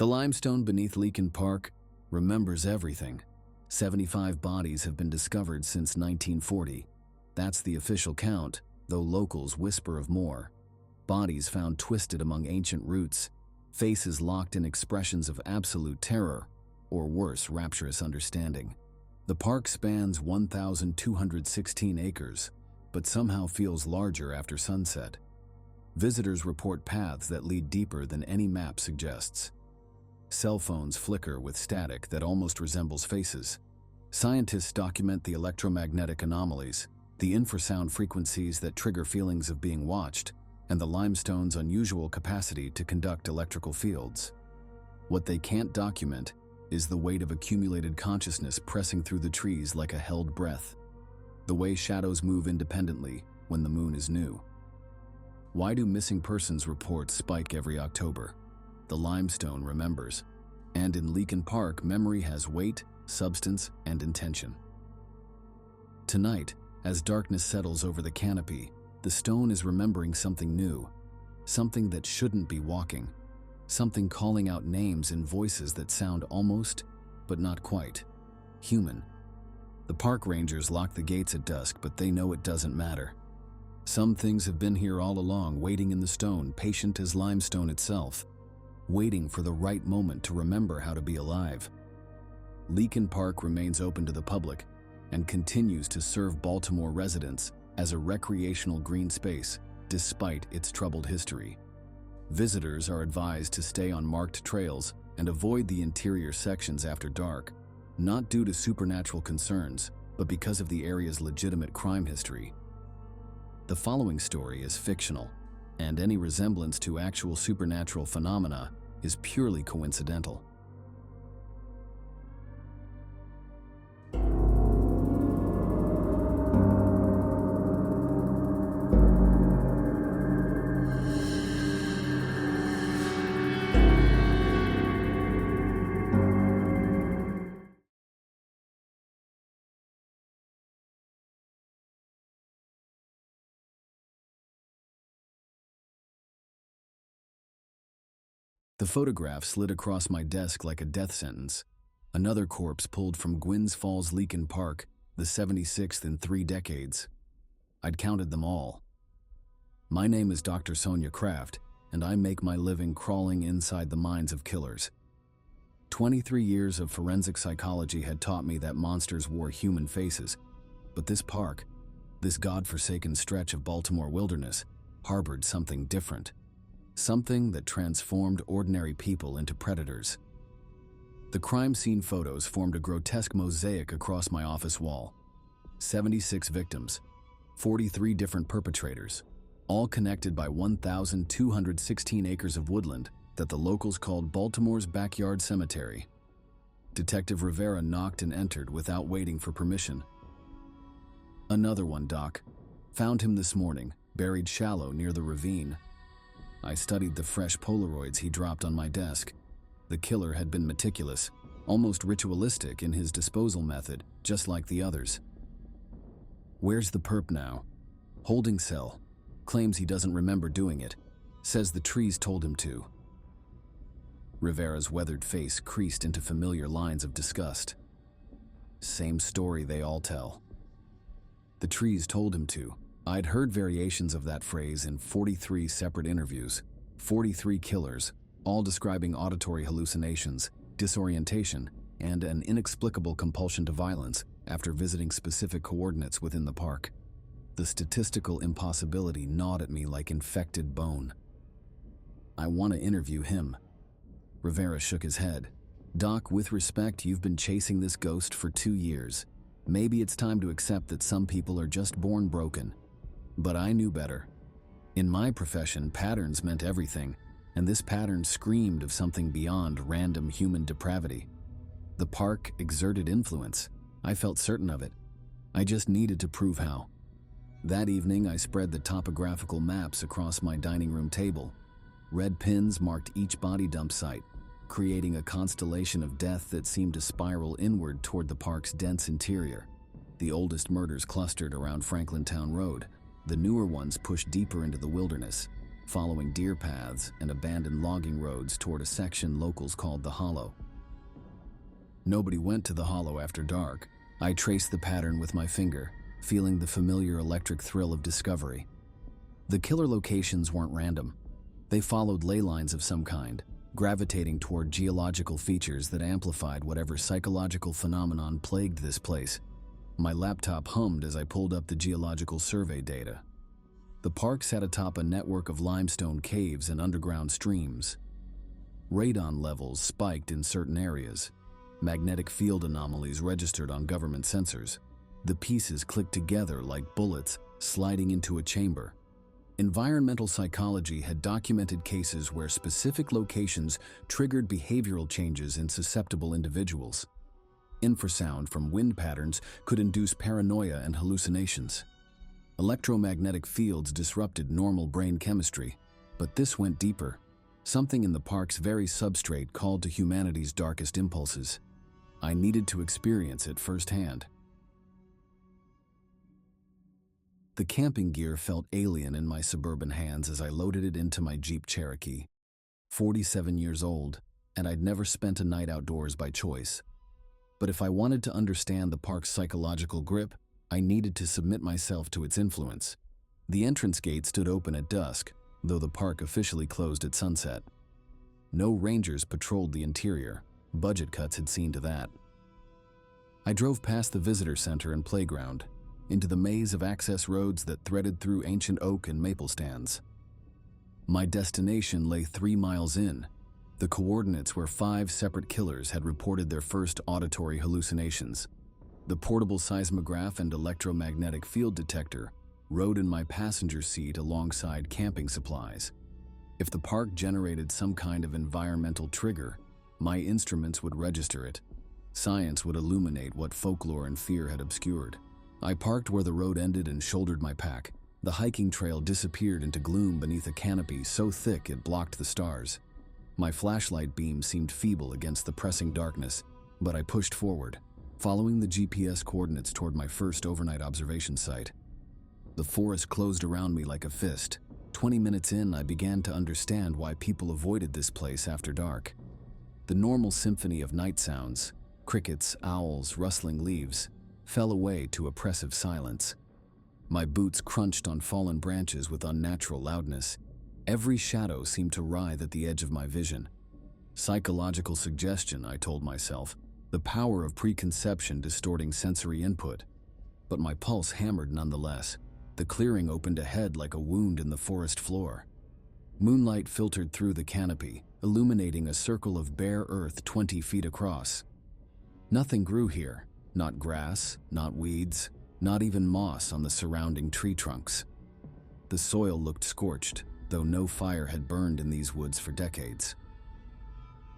The limestone beneath Leakin Park remembers everything. 75 bodies have been discovered since 1940. That's the official count, though locals whisper of more. Bodies found twisted among ancient roots, faces locked in expressions of absolute terror, or worse, rapturous understanding. The park spans 1,216 acres, but somehow feels larger after sunset. Visitors report paths that lead deeper than any map suggests. Cell phones flicker with static that almost resembles faces. Scientists document the electromagnetic anomalies, the infrasound frequencies that trigger feelings of being watched, and the limestone's unusual capacity to conduct electrical fields. What they can't document is the weight of accumulated consciousness pressing through the trees like a held breath. The way shadows move independently when the moon is new. Why do missing persons reports spike every October? The limestone remembers. And in Leaken Park, memory has weight, substance, and intention. Tonight, as darkness settles over the canopy, the stone is remembering something new, something that shouldn't be walking, something calling out names in voices that sound almost, but not quite, human. The park rangers lock the gates at dusk, but they know it doesn't matter. Some things have been here all along, waiting in the stone, patient as limestone itself, waiting for the right moment to remember how to be alive. Leakin Park remains open to the public and continues to serve Baltimore residents as a recreational green space, despite its troubled history. Visitors are advised to stay on marked trails and avoid the interior sections after dark, not due to supernatural concerns, but because of the area's legitimate crime history. The following story is fictional, and any resemblance to actual supernatural phenomena is purely coincidental. The photograph slid across my desk like a death sentence. Another corpse pulled from Gwynns Falls Leaken Park, the 76th in 3 decades. I'd counted them all. My name is Dr. Sonja Kraft, and I make my living crawling inside the minds of killers. 23 years of forensic psychology had taught me that monsters wore human faces, but this park, this godforsaken stretch of Baltimore wilderness, harbored something different. Something that transformed ordinary people into predators. The crime scene photos formed a grotesque mosaic across my office wall. 76 victims, 43 different perpetrators, all connected by 1,216 acres of woodland that the locals called Baltimore's backyard cemetery. Detective Rivera knocked and entered without waiting for permission. "Another one, Doc. Found him this morning, buried shallow near the ravine." I studied the fresh Polaroids he dropped on my desk. The killer had been meticulous, almost ritualistic in his disposal method, just like the others. "Where's the perp now?" "Holding cell. Claims he doesn't remember doing it. Says the trees told him to." Rivera's weathered face creased into familiar lines of disgust. Same story they all tell. The trees told him to. I'd heard variations of that phrase in 43 separate interviews, 43 killers, all describing auditory hallucinations, disorientation, and an inexplicable compulsion to violence after visiting specific coordinates within the park. The statistical impossibility gnawed at me like infected bone. "I want to interview him." Rivera shook his head. "Doc, with respect, you've been chasing this ghost for 2 years. Maybe it's time to accept that some people are just born broken. But I knew better. In my profession, patterns meant everything, and this pattern screamed of something beyond random human depravity. The park exerted influence. I felt certain of it. I just needed to prove how. That evening, I spread the topographical maps across my dining room table. Red pins marked each body dump site, creating a constellation of death that seemed to spiral inward toward the park's dense interior. The oldest murders clustered around Franklintown Road. The newer ones pushed deeper into the wilderness, following deer paths and abandoned logging roads toward a section locals called the Hollow. Nobody went to the Hollow after dark. I traced the pattern with my finger, feeling the familiar electric thrill of discovery. The killer locations weren't random. They followed ley lines of some kind, gravitating toward geological features that amplified whatever psychological phenomenon plagued this place. My laptop hummed as I pulled up the geological survey data. The park sat atop a network of limestone caves and underground streams. Radon levels spiked in certain areas. Magnetic field anomalies registered on government sensors. The pieces clicked together like bullets sliding into a chamber. Environmental psychology had documented cases where specific locations triggered behavioral changes in susceptible individuals. Infrasound from wind patterns could induce paranoia and hallucinations. Electromagnetic fields disrupted normal brain chemistry, but this went deeper. Something in the park's very substrate called to humanity's darkest impulses. I needed to experience it firsthand. The camping gear felt alien in my suburban hands as I loaded it into my Jeep Cherokee. 47 years old, and I'd never spent a night outdoors by choice. But if I wanted to understand the park's psychological grip, I needed to submit myself to its influence. The entrance gate stood open at dusk, though the park officially closed at sunset. No rangers patrolled the interior. Budget cuts had seen to that. I drove past the visitor center and playground, into the maze of access roads that threaded through ancient oak and maple stands. My destination lay 3 miles in, the coordinates where 5 separate killers had reported their first auditory hallucinations. The portable seismograph and electromagnetic field detector rode in my passenger seat alongside camping supplies. If the park generated some kind of environmental trigger, my instruments would register it. Science would illuminate what folklore and fear had obscured. I parked where the road ended and shouldered my pack. The hiking trail disappeared into gloom beneath a canopy so thick it blocked the stars. My flashlight beam seemed feeble against the pressing darkness, but I pushed forward, following the GPS coordinates toward my first overnight observation site. The forest closed around me like a fist. 20 minutes in, I began to understand why people avoided this place after dark. The normal symphony of night sounds, crickets, owls, rustling leaves, fell away to oppressive silence. My boots crunched on fallen branches with unnatural loudness. Every shadow seemed to writhe at the edge of my vision. Psychological suggestion, I told myself, the power of preconception distorting sensory input. But my pulse hammered nonetheless. The clearing opened ahead like a wound in the forest floor. Moonlight filtered through the canopy, illuminating a circle of bare earth 20 feet across. Nothing grew here. Not grass, not weeds, not even moss on the surrounding tree trunks. The soil looked scorched, though no fire had burned in these woods for decades.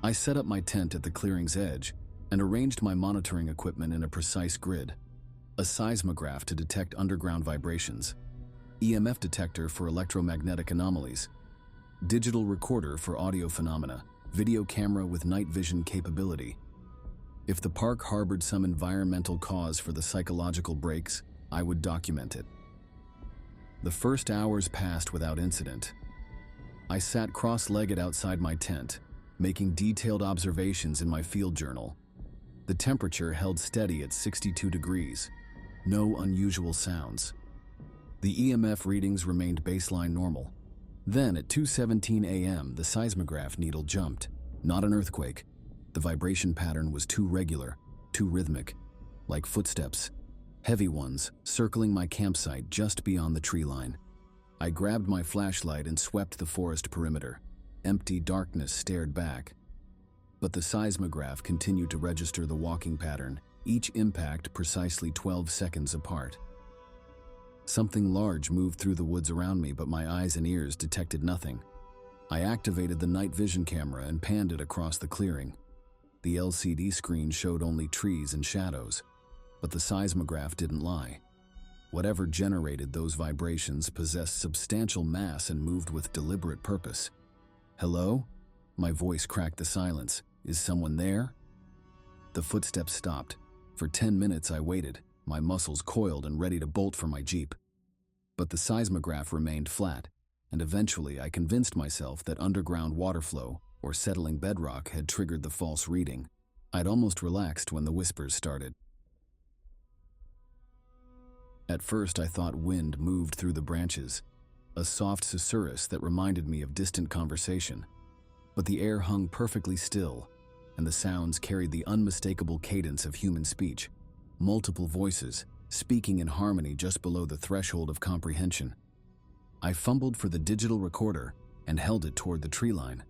I set up my tent at the clearing's edge and arranged my monitoring equipment in a precise grid. A seismograph to detect underground vibrations, EMF detector for electromagnetic anomalies, digital recorder for audio phenomena, video camera with night vision capability. If the park harbored some environmental cause for the psychological breaks, I would document it. The first hours passed without incident. I sat cross-legged outside my tent, making detailed observations in my field journal. The temperature held steady at 62 degrees. No unusual sounds. The EMF readings remained baseline normal. Then at 2:17 a.m., the seismograph needle jumped. Not an earthquake. The vibration pattern was too regular, too rhythmic, like footsteps, heavy ones circling my campsite just beyond the tree line. I grabbed my flashlight and swept the forest perimeter. Empty darkness stared back. But the seismograph continued to register the walking pattern, each impact precisely 12 seconds apart. Something large moved through the woods around me, but my eyes and ears detected nothing. I activated the night vision camera and panned it across the clearing. The LCD screen showed only trees and shadows, but the seismograph didn't lie. Whatever generated those vibrations possessed substantial mass and moved with deliberate purpose. Hello? My voice cracked the silence. Is someone there? The footsteps stopped. For 10 minutes I waited, my muscles coiled and ready to bolt for my Jeep. But the seismograph remained flat, and eventually I convinced myself that underground water flow or settling bedrock had triggered the false reading. I'd almost relaxed when the whispers started. At first I thought wind moved through the branches, a soft susurrus that reminded me of distant conversation. But the air hung perfectly still, and the sounds carried the unmistakable cadence of human speech, multiple voices speaking in harmony just below the threshold of comprehension. I fumbled for the digital recorder and held it toward the tree line.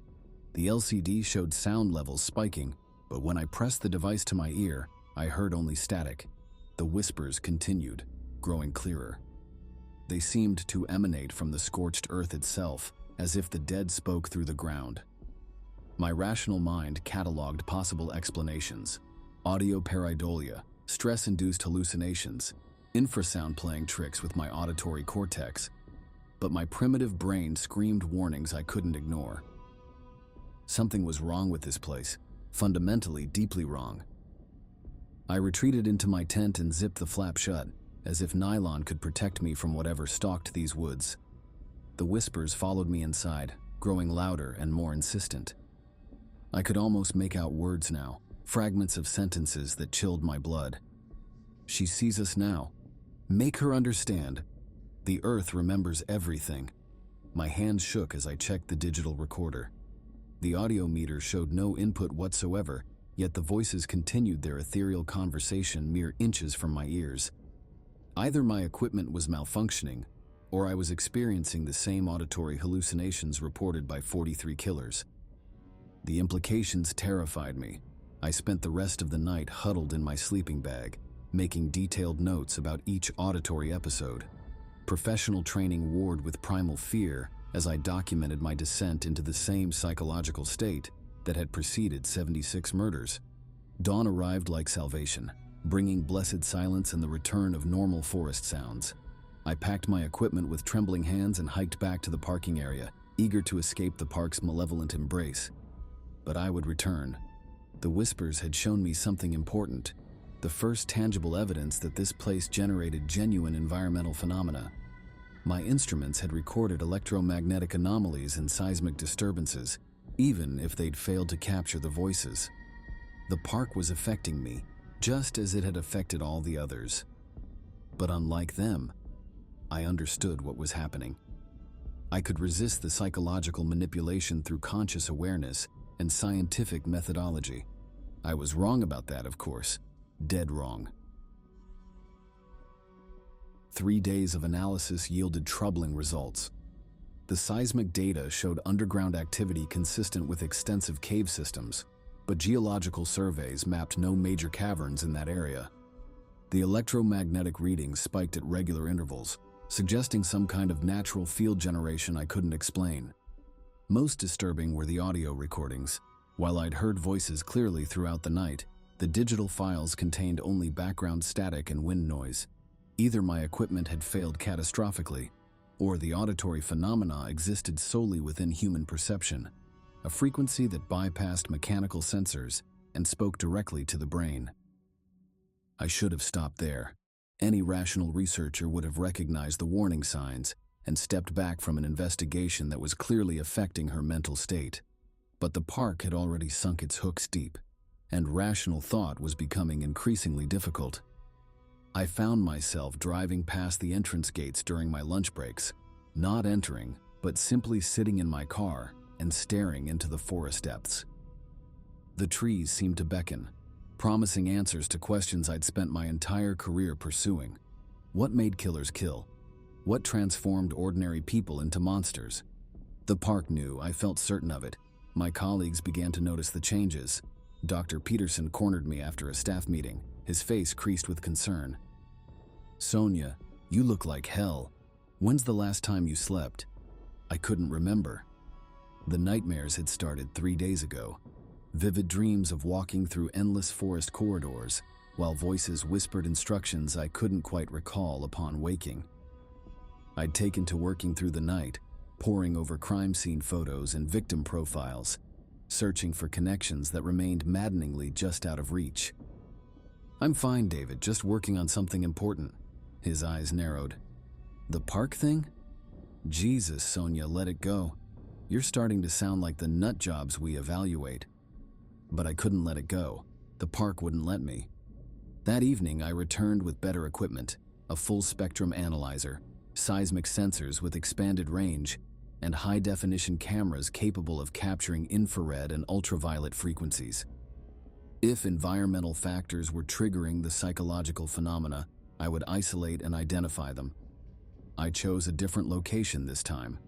The LCD showed sound levels spiking, but when I pressed the device to my ear, I heard only static. The whispers continued, growing clearer. They seemed to emanate from the scorched earth itself, as if the dead spoke through the ground. My rational mind cataloged possible explanations: audio pareidolia, stress-induced hallucinations, infrasound playing tricks with my auditory cortex. But my primitive brain screamed warnings I couldn't ignore. Something was wrong with this place, fundamentally deeply wrong. I retreated into my tent and zipped the flap shut, as if nylon could protect me from whatever stalked these woods. The whispers followed me inside, growing louder and more insistent. I could almost make out words now, fragments of sentences that chilled my blood. She sees us now. Make her understand. The earth remembers everything. My hands shook as I checked the digital recorder. The audio meter showed no input whatsoever, yet the voices continued their ethereal conversation mere inches from my ears. Either my equipment was malfunctioning, or I was experiencing the same auditory hallucinations reported by 43 killers. The implications terrified me. I spent the rest of the night huddled in my sleeping bag, making detailed notes about each auditory episode. Professional training warred with primal fear as I documented my descent into the same psychological state that had preceded 76 murders. Dawn arrived like salvation, bringing blessed silence and the return of normal forest sounds. I packed my equipment with trembling hands and hiked back to the parking area, eager to escape the park's malevolent embrace. But I would return. The whispers had shown me something important, the first tangible evidence that this place generated genuine environmental phenomena. My instruments had recorded electromagnetic anomalies and seismic disturbances, even if they'd failed to capture the voices. The park was affecting me, just as it had affected all the others. But unlike them, I understood what was happening. I could resist the psychological manipulation through conscious awareness and scientific methodology. I was wrong about that, of course. Dead wrong. 3 days of analysis yielded troubling results. The seismic data showed underground activity consistent with extensive cave systems, but geological surveys mapped no major caverns in that area. The electromagnetic readings spiked at regular intervals, suggesting some kind of natural field generation I couldn't explain. Most disturbing were the audio recordings. While I'd heard voices clearly throughout the night, the digital files contained only background static and wind noise. Either my equipment had failed catastrophically, or the auditory phenomena existed solely within human perception, a frequency that bypassed mechanical sensors and spoke directly to the brain. I should have stopped there. Any rational researcher would have recognized the warning signs and stepped back from an investigation that was clearly affecting her mental state. But the park had already sunk its hooks deep, and rational thought was becoming increasingly difficult. I found myself driving past the entrance gates during my lunch breaks, not entering, but simply sitting in my car and staring into the forest depths. The trees seemed to beckon, promising answers to questions I'd spent my entire career pursuing. What made killers kill? What transformed ordinary people into monsters? The park knew, I felt certain of it. My colleagues began to notice the changes. Dr. Peterson cornered me after a staff meeting, his face creased with concern. "Sonja, you look like hell. When's the last time you slept?" I couldn't remember. The nightmares had started 3 days ago. Vivid dreams of walking through endless forest corridors, while voices whispered instructions I couldn't quite recall upon waking. I'd taken to working through the night, poring over crime scene photos and victim profiles, searching for connections that remained maddeningly just out of reach. "I'm fine, David, just working on something important." His eyes narrowed. "The park thing?" Jesus, Sonja, let it go. You're starting to sound like the nut jobs we evaluate. But I couldn't let it go. The park wouldn't let me. That evening, I returned with better equipment, a full-spectrum analyzer, seismic sensors with expanded range, and high-definition cameras capable of capturing infrared and ultraviolet frequencies. If environmental factors were triggering the psychological phenomena, I would isolate and identify them. I chose a different location this time.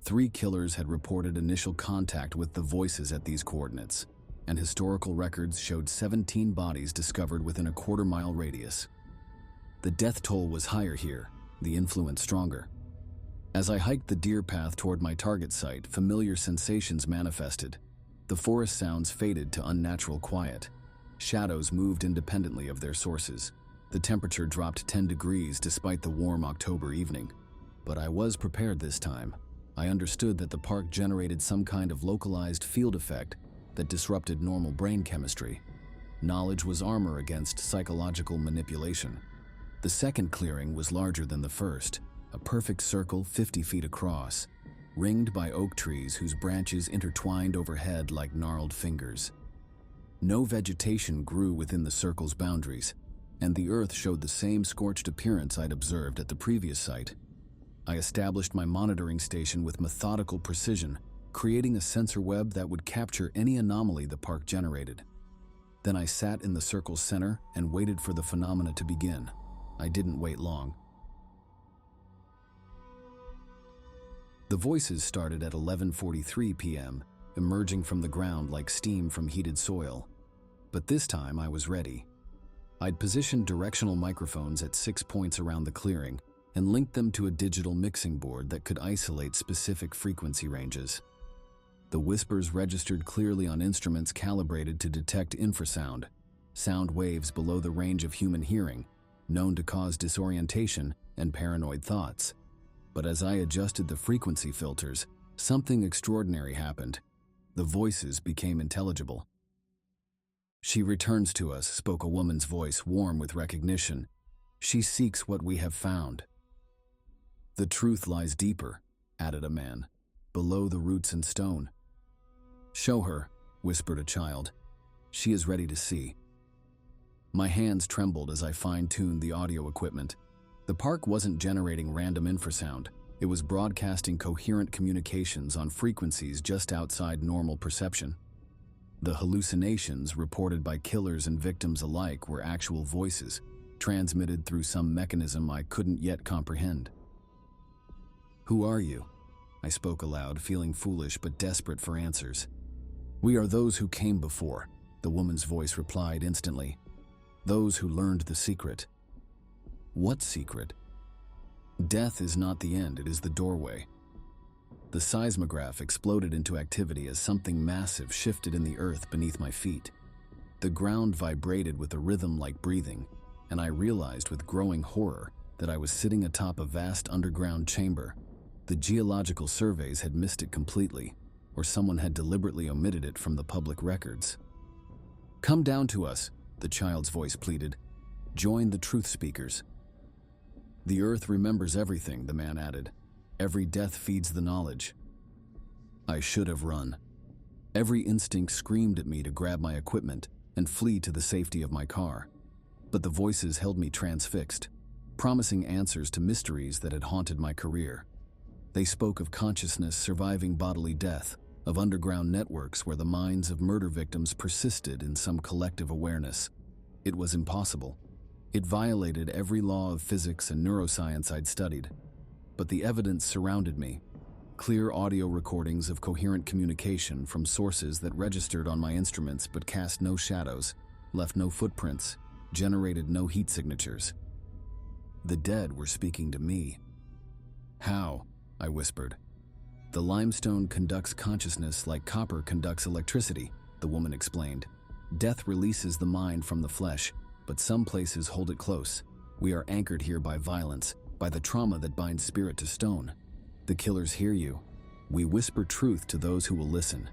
3 killers had reported initial contact with the voices at these coordinates, and historical records showed 17 bodies discovered within a quarter-mile radius. The death toll was higher here, the influence stronger. As I hiked the deer path toward my target site, familiar sensations manifested. The forest sounds faded to unnatural quiet. Shadows moved independently of their sources. The temperature dropped 10 degrees despite the warm October evening. But I was prepared this time. I understood that the park generated some kind of localized field effect that disrupted normal brain chemistry. Knowledge was armor against psychological manipulation. The second clearing was larger than the first, a perfect circle 50 feet across, ringed by oak trees whose branches intertwined overhead like gnarled fingers. No vegetation grew within the circle's boundaries, and the earth showed the same scorched appearance I'd observed at the previous site. I established my monitoring station with methodical precision, creating a sensor web that would capture any anomaly the park generated. Then I sat in the circle's center and waited for the phenomena to begin. I didn't wait long. The voices started at 11:43 p.m., emerging from the ground like steam from heated soil. But this time I was ready. I'd positioned directional microphones at 6 points around the clearing and linked them to a digital mixing board that could isolate specific frequency ranges. The whispers registered clearly on instruments calibrated to detect infrasound, sound waves below the range of human hearing, known to cause disorientation and paranoid thoughts. But as I adjusted the frequency filters, something extraordinary happened. The voices became intelligible. "She returns to us," spoke a woman's voice, warm with recognition. "She seeks what we have found." "The truth lies deeper," added a man, "below the roots and stone." "Show her," whispered a child. "She is ready to see." My hands trembled as I fine-tuned the audio equipment. The park wasn't generating random infrasound. It was broadcasting coherent communications on frequencies just outside normal perception. The hallucinations reported by killers and victims alike were actual voices, transmitted through some mechanism I couldn't yet comprehend. "Who are you?" I spoke aloud, feeling foolish but desperate for answers. "We are those who came before," the woman's voice replied instantly. "Those who learned the secret." "What secret?" "Death is not the end, it is the doorway." The seismograph exploded into activity as something massive shifted in the earth beneath my feet. The ground vibrated with a rhythm like breathing, and I realized with growing horror that I was sitting atop a vast underground chamber. The geological surveys had missed it completely, or someone had deliberately omitted it from the public records. "Come down to us," the child's voice pleaded. "Join the truth speakers." "The earth remembers everything," the man added. "Every death feeds the knowledge." I should have run. Every instinct screamed at me to grab my equipment and flee to the safety of my car. But the voices held me transfixed, promising answers to mysteries that had haunted my career. They spoke of consciousness surviving bodily death, of underground networks where the minds of murder victims persisted in some collective awareness. It was impossible. It violated every law of physics and neuroscience I'd studied. But the evidence surrounded me. Clear audio recordings of coherent communication from sources that registered on my instruments but cast no shadows, left no footprints, generated no heat signatures. The dead were speaking to me. "How?" I whispered. "The limestone conducts consciousness like copper conducts electricity," the woman explained. "Death releases the mind from the flesh, but some places hold it close. We are anchored here by violence, by the trauma that binds spirit to stone. The killers hear you. We whisper truth to those who will listen.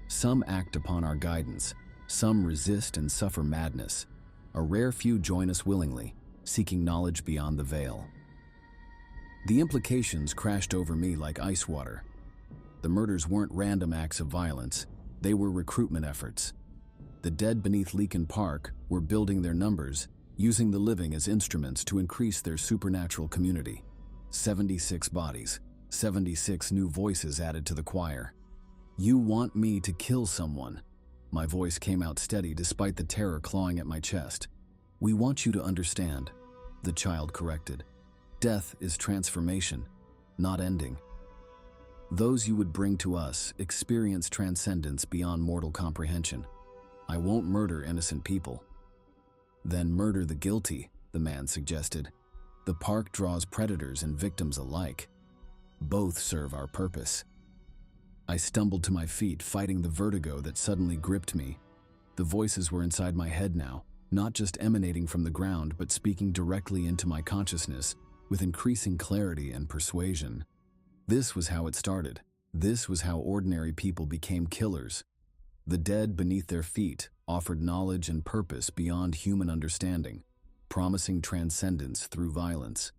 Some act upon our guidance, some resist and suffer madness. A rare few join us willingly, seeking knowledge beyond the veil." The implications crashed over me like ice water. The murders weren't random acts of violence, they were recruitment efforts. The dead beneath Leakin Park were building their numbers, using the living as instruments to increase their supernatural community. 76 bodies, 76 new voices added to the choir. "You want me to kill someone?" My voice came out steady despite the terror clawing at my chest. "We want you to understand," the child corrected. "Death is transformation, not ending. Those you would bring to us experience transcendence beyond mortal comprehension. I won't murder innocent people." "Then murder the guilty," the man suggested. "The park draws predators and victims alike. Both serve our purpose." I stumbled to my feet, fighting the vertigo that suddenly gripped me. The voices were inside my head now, not just emanating from the ground, but speaking directly into my consciousness, with increasing clarity and persuasion. This was how it started. This was how ordinary people became killers. The dead beneath their feet offered knowledge and purpose beyond human understanding, promising transcendence through violence.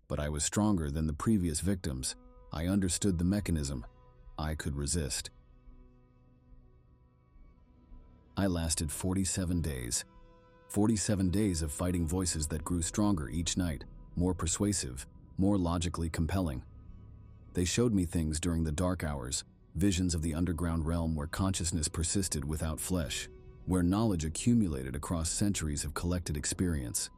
But I was stronger than the previous victims. I understood the mechanism. I could resist. I lasted 47 days. 47 days of fighting voices that grew stronger each night, more persuasive, more logically compelling. They showed me things during the dark hours, visions of the underground realm where consciousness persisted without flesh, where knowledge accumulated across centuries of collected experience.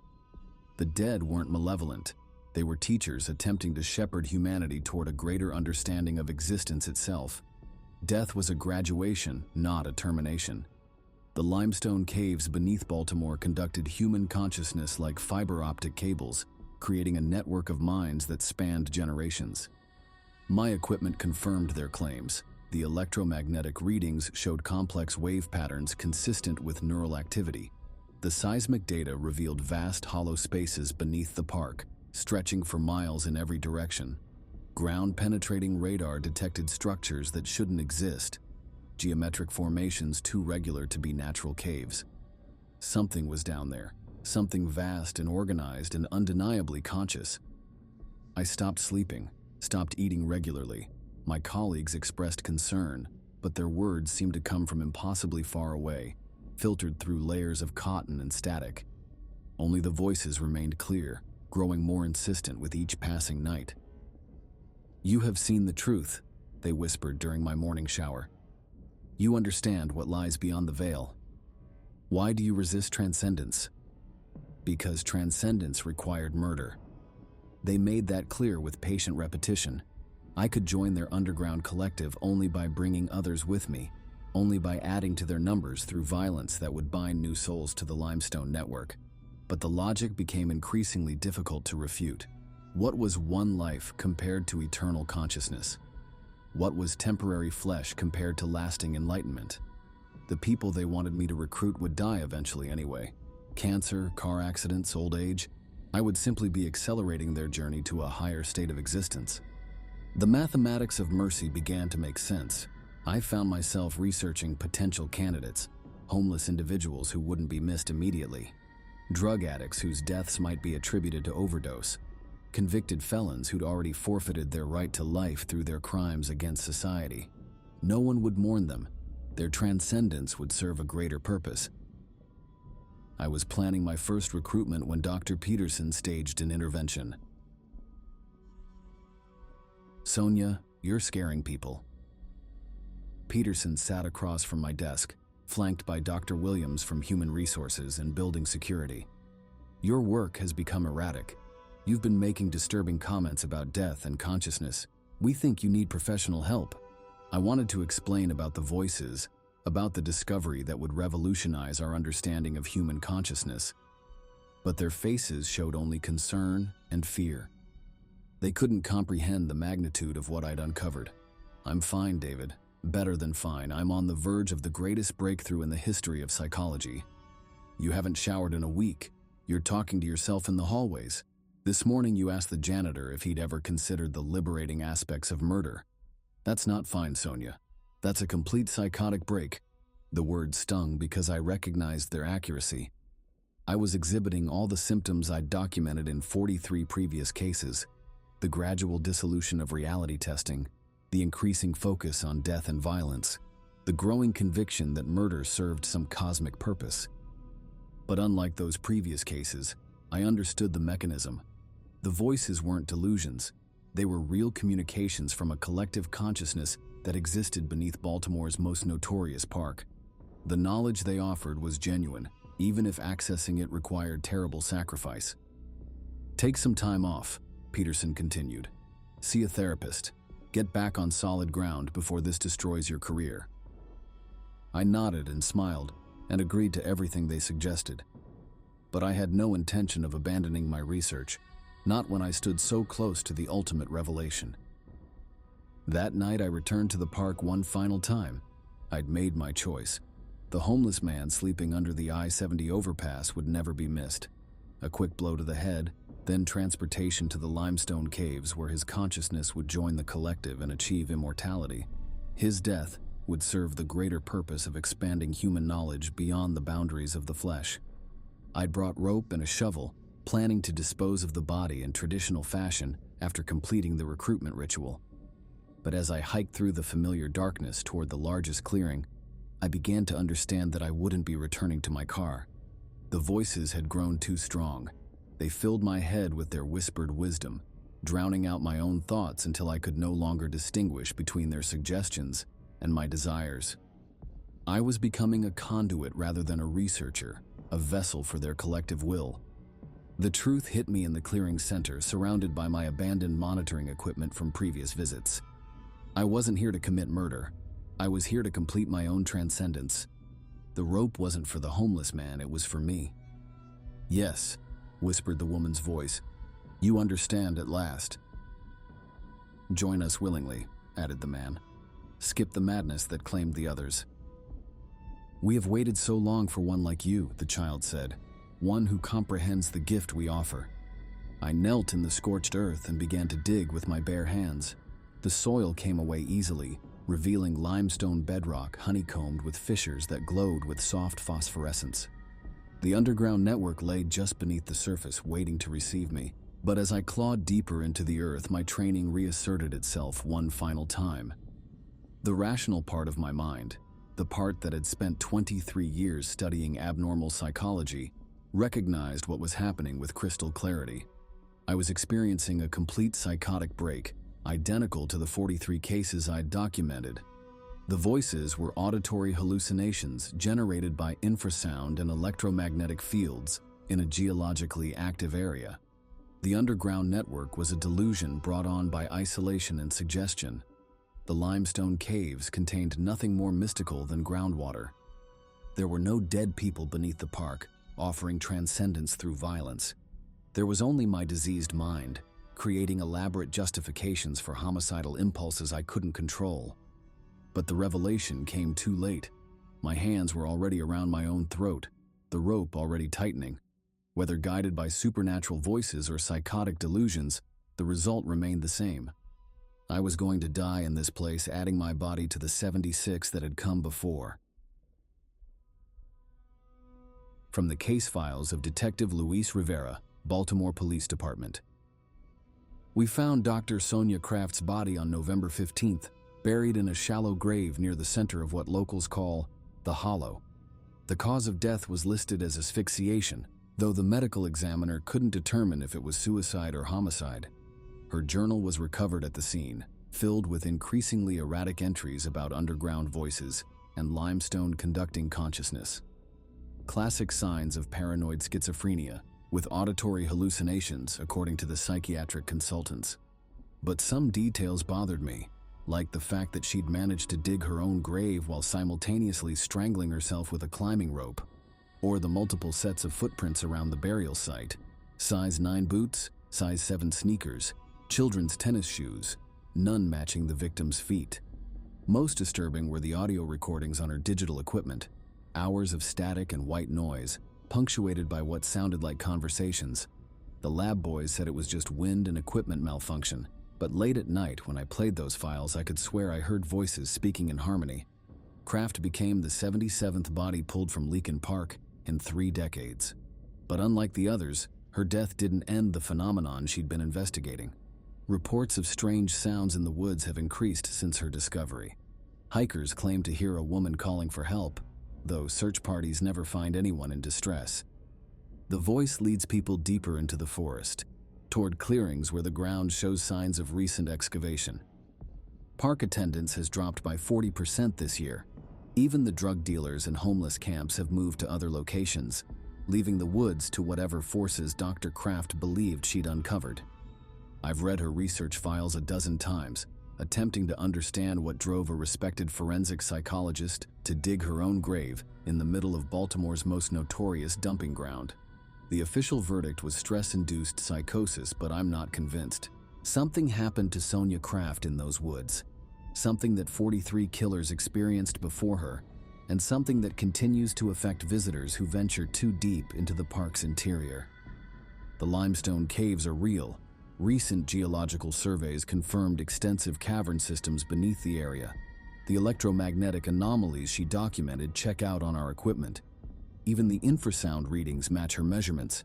The dead weren't malevolent. They were teachers attempting to shepherd humanity toward a greater understanding of existence itself. Death was a graduation, not a termination. The limestone caves beneath Baltimore conducted human consciousness like fiber optic cables, creating a network of minds that spanned generations. My equipment confirmed their claims. The electromagnetic readings showed complex wave patterns consistent with neural activity. The seismic data revealed vast hollow spaces beneath the park, stretching for miles in every direction. Ground-penetrating radar detected structures that shouldn't exist, geometric formations too regular to be natural caves. Something was down there, something vast and organized and undeniably conscious. I stopped sleeping, stopped eating regularly. My colleagues expressed concern, but their words seemed to come from impossibly far away, filtered through layers of cotton and static. Only the voices remained clear, growing more insistent with each passing night. "You have seen the truth," they whispered during my morning shower. "You understand what lies beyond the veil. Why do you resist transcendence?" Because transcendence required murder. They made that clear with patient repetition. I could join their underground collective only by bringing others with me, only by adding to their numbers through violence that would bind new souls to the limestone network. But the logic became increasingly difficult to refute. What was one life compared to eternal consciousness? What was temporary flesh compared to lasting enlightenment? The people they wanted me to recruit would die eventually anyway. Cancer, car accidents, old age. I would simply be accelerating their journey to a higher state of existence. The mathematics of mercy began to make sense. I found myself researching potential candidates, homeless individuals who wouldn't be missed immediately, drug addicts whose deaths might be attributed to overdose, convicted felons who'd already forfeited their right to life through their crimes against society. No one would mourn them. Their transcendence would serve a greater purpose. I was planning my first recruitment when Dr. Peterson staged an intervention. "Sonja, you're scaring people." Peterson sat across from my desk, flanked by Dr. Williams from Human Resources and Building Security. "Your work has become erratic. You've been making disturbing comments about death and consciousness. We think you need professional help." I wanted to explain about the voices, about the discovery that would revolutionize our understanding of human consciousness. But their faces showed only concern and fear. They couldn't comprehend the magnitude of what I'd uncovered. "I'm fine, David. Better than fine. I'm on the verge of the greatest breakthrough in the history of psychology." "You haven't showered in a week. You're talking to yourself in the hallways. This morning you asked the janitor if he'd ever considered the liberating aspects of murder. That's not fine, Sonja. That's a complete psychotic break." The words stung because I recognized their accuracy. I was exhibiting all the symptoms I'd documented in 43 previous cases. The The gradual dissolution of reality testing, the increasing focus on death and violence, the growing conviction that murder served some cosmic purpose. But unlike those previous cases, I understood the mechanism. The voices weren't delusions. They were real communications from a collective consciousness that existed beneath Baltimore's most notorious park. The knowledge they offered was genuine, even if accessing it required terrible sacrifice. "Take some time off," Peterson continued. "See a therapist. Get back on solid ground before this destroys your career." I nodded and smiled and agreed to everything they suggested. But I had no intention of abandoning my research, not when I stood so close to the ultimate revelation. That night I returned to the park one final time. I'd made my choice. The homeless man sleeping under the I-70 overpass would never be missed. A quick blow to the head, then transportation to the limestone caves where his consciousness would join the collective and achieve immortality. His death would serve the greater purpose of expanding human knowledge beyond the boundaries of the flesh. I'd brought rope and a shovel, planning to dispose of the body in traditional fashion after completing the recruitment ritual. But as I hiked through the familiar darkness toward the largest clearing, I began to understand that I wouldn't be returning to my car. The voices had grown too strong. They filled my head with their whispered wisdom, drowning out my own thoughts until I could no longer distinguish between their suggestions and my desires. I was becoming a conduit rather than a researcher, a vessel for their collective will. The truth hit me in the clearing center, surrounded by my abandoned monitoring equipment from previous visits. I wasn't here to commit murder. I was here to complete my own transcendence. The rope wasn't for the homeless man, it was for me. "Yes," whispered the woman's voice. "You understand at last." "Join us willingly," added the man. "Skip the madness that claimed the others." "We have waited so long for one like you," the child said. "One who comprehends the gift we offer." I knelt in the scorched earth and began to dig with my bare hands. The soil came away easily, revealing limestone bedrock honeycombed with fissures that glowed with soft phosphorescence. The underground network lay just beneath the surface, waiting to receive me. But as I clawed deeper into the earth, my training reasserted itself one final time. The rational part of my mind, the part that had spent 23 years studying abnormal psychology, recognized what was happening with crystal clarity. I was experiencing a complete psychotic break, identical to the 43 cases I'd documented. The voices were auditory hallucinations generated by infrasound and electromagnetic fields in a geologically active area. The underground network was a delusion brought on by isolation and suggestion. The limestone caves contained nothing more mystical than groundwater. There were no dead people beneath the park, offering transcendence through violence. There was only my diseased mind, creating elaborate justifications for homicidal impulses I couldn't control. But the revelation came too late. My hands were already around my own throat, the rope already tightening. Whether guided by supernatural voices or psychotic delusions, the result remained the same. I was going to die in this place, adding my body to the 76 that had come before. From the case files of Detective Luis Rivera, Baltimore Police Department. We found Dr. Sonja Kraft's body on November 15th, buried in a shallow grave near the center of what locals call the Hollow. The cause of death was listed as asphyxiation, though the medical examiner couldn't determine if it was suicide or homicide. Her journal was recovered at the scene, filled with increasingly erratic entries about underground voices and limestone conducting consciousness. Classic signs of paranoid schizophrenia, with auditory hallucinations, according to the psychiatric consultants. But some details bothered me, like the fact that she'd managed to dig her own grave while simultaneously strangling herself with a climbing rope, or the multiple sets of footprints around the burial site: size 9 boots, size 7 sneakers, children's tennis shoes, none matching the victim's feet. Most disturbing were the audio recordings on her digital equipment, hours of static and white noise, punctuated by what sounded like conversations. The lab boys said it was just wind and equipment malfunction, but late at night when I played those files, I could swear I heard voices speaking in harmony. Kraft became the 77th body pulled from Leakin Park in 3 decades. But unlike the others, her death didn't end the phenomenon she'd been investigating. Reports of strange sounds in the woods have increased since her discovery. Hikers claim to hear a woman calling for help, though search parties never find anyone in distress. The voice leads people deeper into the forest, toward clearings where the ground shows signs of recent excavation. Park attendance has dropped by 40% this year. Even the drug dealers and homeless camps have moved to other locations, leaving the woods to whatever forces Dr. Kraft believed she'd uncovered. I've read her research files a dozen times, attempting to understand what drove a respected forensic psychologist to dig her own grave in the middle of Baltimore's most notorious dumping ground. The official verdict was stress-induced psychosis, but I'm not convinced. Something happened to Sonja Kraft in those woods. Something that 43 killers experienced before her, and something that continues to affect visitors who venture too deep into the park's interior. The limestone caves are real. Recent geological surveys confirmed extensive cavern systems beneath the area. The electromagnetic anomalies she documented check out on our equipment. Even the infrasound readings match her measurements.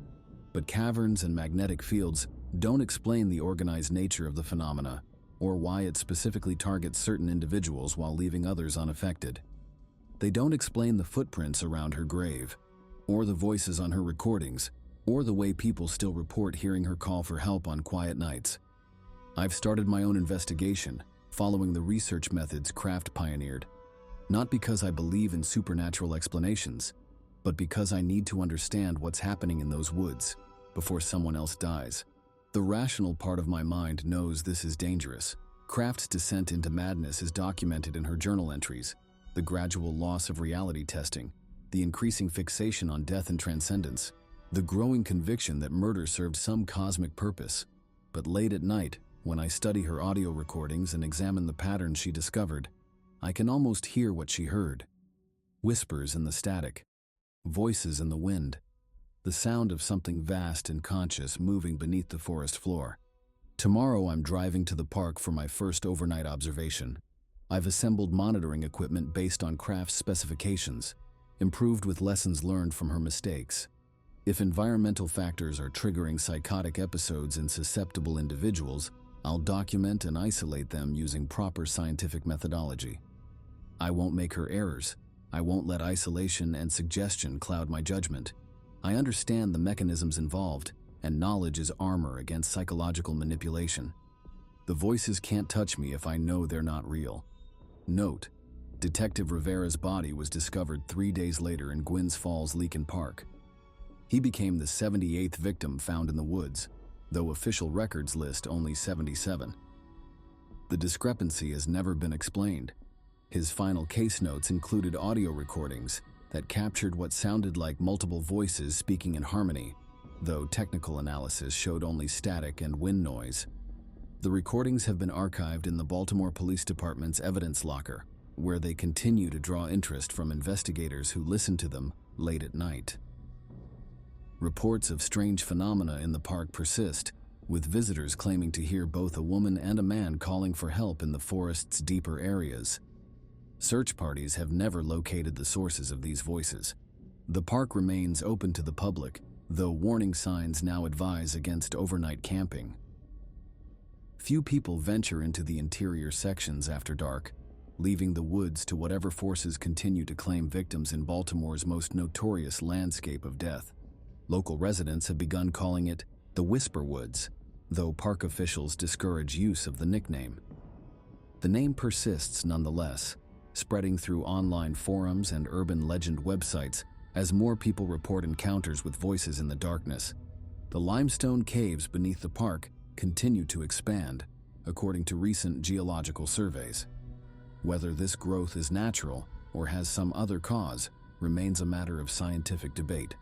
But caverns and magnetic fields don't explain the organized nature of the phenomena, or why it specifically targets certain individuals while leaving others unaffected. They don't explain the footprints around her grave, or the voices on her recordings, or the way people still report hearing her call for help on quiet nights. I've started my own investigation, following the research methods Kraft pioneered, not because I believe in supernatural explanations, but because I need to understand what's happening in those woods before someone else dies. The rational part of my mind knows this is dangerous. Kraft's descent into madness is documented in her journal entries, the gradual loss of reality testing, the increasing fixation on death and transcendence, the growing conviction that murder served some cosmic purpose. But late at night, when I study her audio recordings and examine the patterns she discovered, I can almost hear what she heard. Whispers in the static, voices in the wind, the sound of something vast and conscious moving beneath the forest floor. Tomorrow I'm driving to the park for my first overnight observation. I've assembled monitoring equipment based on Kraft's specifications, improved with lessons learned from her mistakes. If environmental factors are triggering psychotic episodes in susceptible individuals, I'll document and isolate them using proper scientific methodology. I won't make her errors. I won't let isolation and suggestion cloud my judgment. I understand the mechanisms involved, and knowledge is armor against psychological manipulation. The voices can't touch me if I know they're not real. Note: Detective Rivera's body was discovered 3 days later in Gwynns Falls, Leakin Park. He became the 78th victim found in the woods, though official records list only 77. The discrepancy has never been explained. His final case notes included audio recordings that captured what sounded like multiple voices speaking in harmony, though technical analysis showed only static and wind noise. The recordings have been archived in the Baltimore Police Department's evidence locker, where they continue to draw interest from investigators who listen to them late at night. Reports of strange phenomena in the park persist, with visitors claiming to hear both a woman and a man calling for help in the forest's deeper areas. Search parties have never located the sources of these voices. The park remains open to the public, though warning signs now advise against overnight camping. Few people venture into the interior sections after dark, leaving the woods to whatever forces continue to claim victims in Baltimore's most notorious landscape of death. Local residents have begun calling it the Whisper Woods, though park officials discourage use of the nickname. The name persists nonetheless, spreading through online forums and urban legend websites as more people report encounters with voices in the darkness. The limestone caves beneath the park continue to expand, according to recent geological surveys. Whether this growth is natural or has some other cause remains a matter of scientific debate.